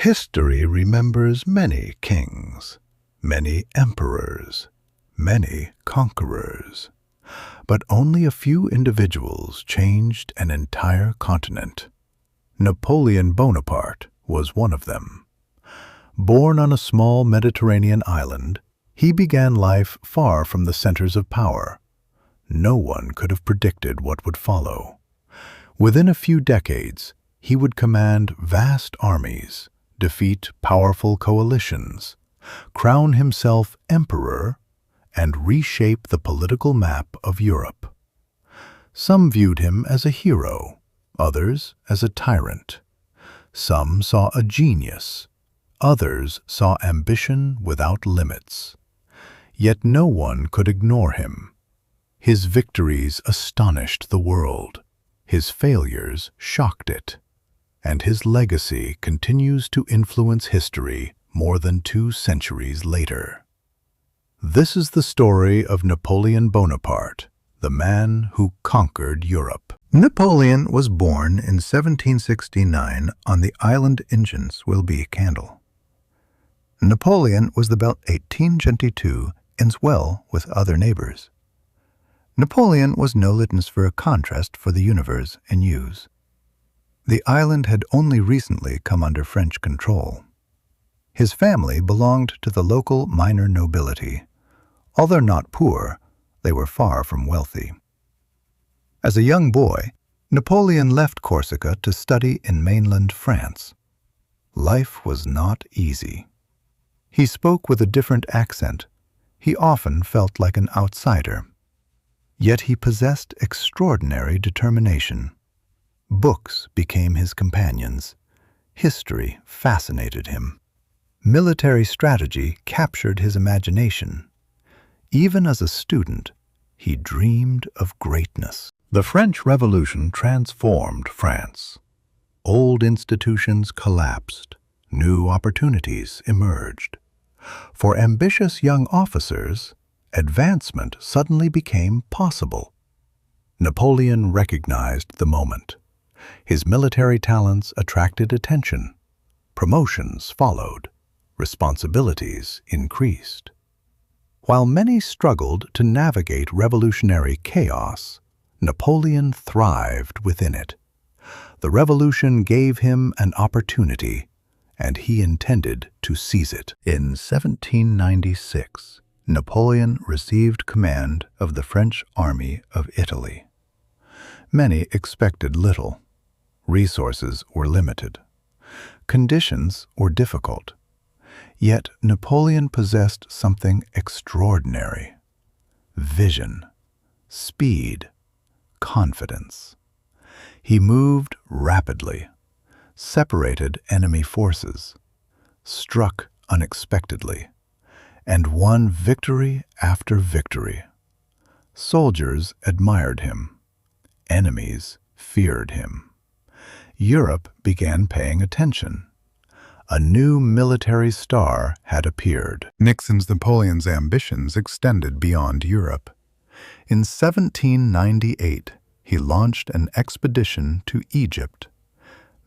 History remembers many kings, many emperors, many conquerors, but only a few individuals changed an entire continent. Napoleon Bonaparte was one of them. Born on a small Mediterranean island, he began life far from the centers of power. No one could have predicted what would follow. Within a few decades, he would command vast armies, defeat powerful coalitions, crown himself emperor, and reshape the political map of Europe. Some viewed him as a hero, others as a tyrant. Some saw a genius, others saw ambition without limits. Yet no one could ignore him. His victories astonished the world, his failures shocked it, and his legacy continues to influence history more than 2 centuries later. This is the story of Napoleon Bonaparte, the man who conquered Europe. Napoleon was born in 1769 on the island Ingens will be Candle. Napoleon was about 1822 and well with other neighbors. Napoleon was no litmus for a contrast for the universe in use. The island had only recently come under French control. His family belonged to the local minor nobility. Although not poor, they were far from wealthy. As a young boy, Napoleon left Corsica to study in mainland France. Life was not easy. He spoke with a different accent. He often felt like an outsider. Yet he possessed extraordinary determination. Books became his companions. History fascinated him. Military strategy captured his imagination. Even as a student, he dreamed of greatness. The French Revolution transformed France. Old institutions collapsed. New opportunities emerged. For ambitious young officers, advancement suddenly became possible. Napoleon recognized the moment. His military talents attracted attention. Promotions followed. Responsibilities increased. While many struggled to navigate revolutionary chaos, Napoleon thrived within it. The revolution gave him an opportunity, and he intended to seize it. In 1796, Napoleon received command of the French army of Italy. Many expected little. Resources were limited. Conditions were difficult. Yet Napoleon possessed something extraordinary: vision, speed, confidence. He moved rapidly, separated enemy forces, struck unexpectedly, and won victory after victory. Soldiers admired him. Enemies feared him. Europe began paying attention. A new military star had appeared. Napoleon's ambitions extended beyond Europe. In 1798, he launched an expedition to Egypt.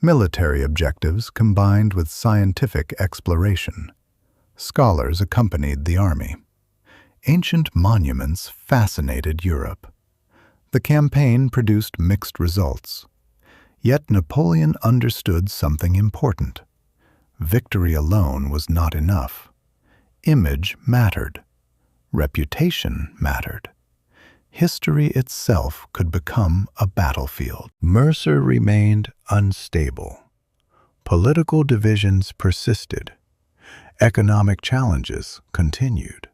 Military objectives combined with scientific exploration. Scholars accompanied the army. Ancient monuments fascinated Europe. The campaign produced mixed results. Yet Napoleon understood something important. Victory alone was not enough. Image mattered. Reputation mattered. History itself could become a battlefield. Mercer remained unstable. Political divisions persisted. Economic challenges continued.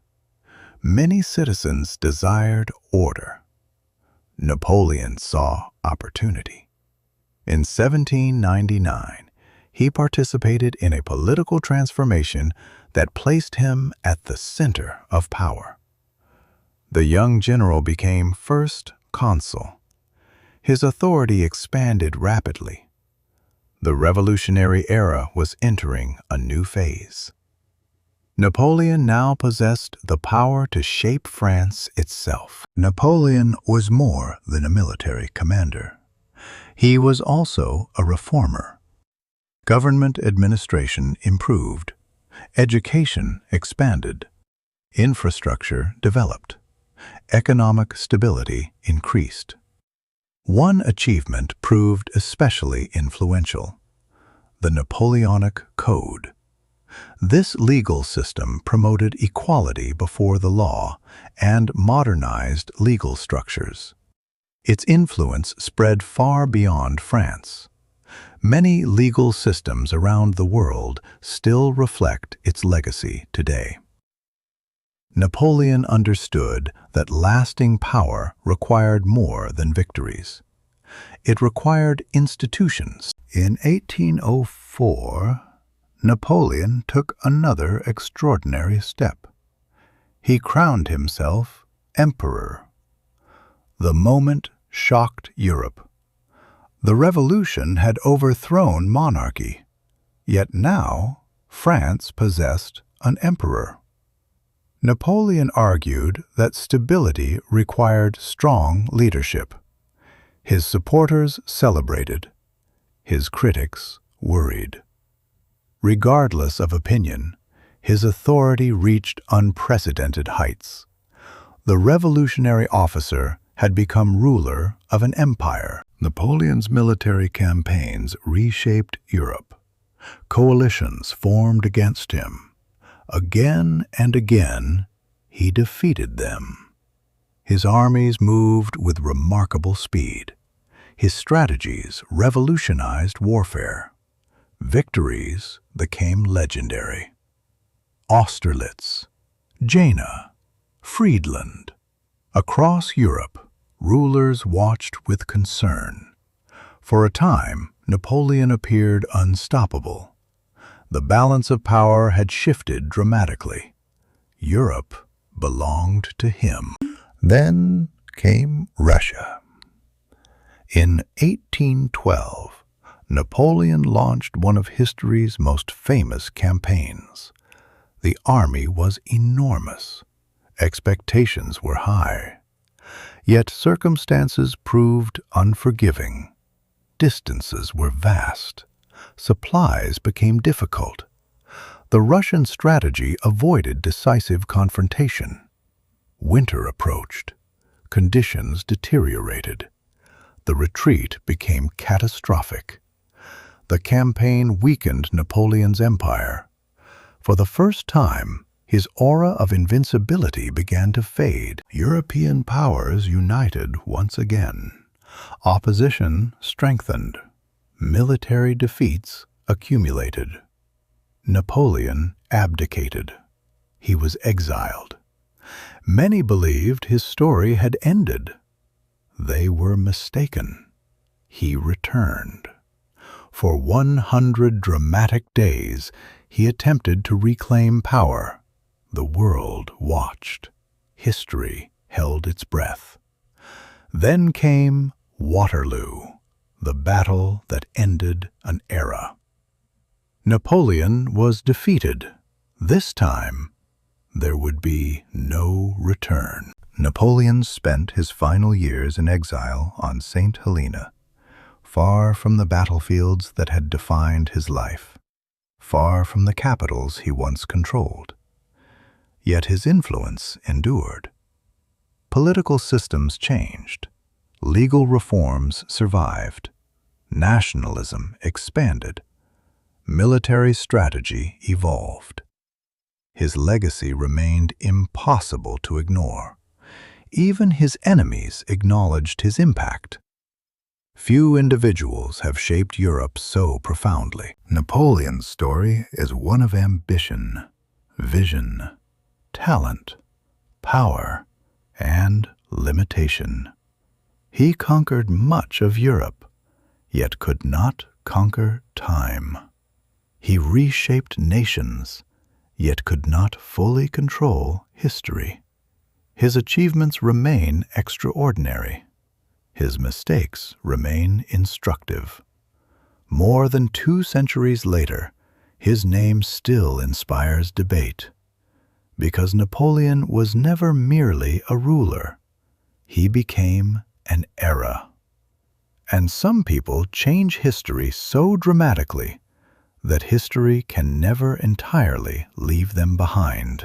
Many citizens desired order. Napoleon saw opportunity. In 1799, he participated in a political transformation that placed him at the center of power. The young general became first consul. His authority expanded rapidly. The revolutionary era was entering a new phase. Napoleon now possessed the power to shape France itself. Napoleon was more than a military commander. He was also a reformer. Government administration improved. Education expanded. Infrastructure developed. Economic stability increased. One achievement proved especially influential: the Napoleonic Code. This legal system promoted equality before the law and modernized legal structures. Its influence spread far beyond France. Many legal systems around the world still reflect its legacy today. Napoleon understood that lasting power required more than victories. It required institutions. In 1804, Napoleon took another extraordinary step. He crowned himself emperor. The moment shocked Europe. The revolution had overthrown monarchy, yet now France possessed an emperor. Napoleon argued that stability required strong leadership. His supporters celebrated. His critics worried. Regardless of opinion, his authority reached unprecedented heights. The revolutionary officer had become ruler of an empire. Napoleon's military campaigns reshaped Europe. Coalitions formed against him. Again and again, he defeated them. His armies moved with remarkable speed. His strategies revolutionized warfare. Victories became legendary. Austerlitz, Jena, Friedland. Across Europe, rulers watched with concern. For a time, Napoleon appeared unstoppable. The balance of power had shifted dramatically. Europe belonged to him. Then came Russia. In 1812, Napoleon launched one of history's most famous campaigns. The army was enormous. Expectations were high. Yet circumstances proved unforgiving. Distances were vast. Supplies became difficult. The Russian strategy avoided decisive confrontation. Winter approached. Conditions deteriorated. The retreat became catastrophic. The campaign weakened Napoleon's empire. For the first time, his aura of invincibility began to fade. European powers united once again. Opposition strengthened. Military defeats accumulated. Napoleon abdicated. He was exiled. Many believed his story had ended. They were mistaken. He returned. For 100 dramatic days, he attempted to reclaim power. The world watched. History held its breath. Then came Waterloo, the battle that ended an era. Napoleon was defeated. This time, there would be no return. Napoleon spent his final years in exile on St. Helena, far from the battlefields that had defined his life, far from the capitals he once controlled. Yet his influence endured. Political systems changed. Legal reforms survived. Nationalism expanded. Military strategy evolved. His legacy remained impossible to ignore. Even his enemies acknowledged his impact. Few individuals have shaped Europe so profoundly. Napoleon's story is one of ambition, vision, talent, power, and limitation. He conquered much of Europe, yet could not conquer time. He reshaped nations, yet could not fully control history. His achievements remain extraordinary. His mistakes remain instructive. More than 2 centuries later, his name still inspires debate. Because Napoleon was never merely a ruler. He became an era. And some people change history so dramatically that history can never entirely leave them behind.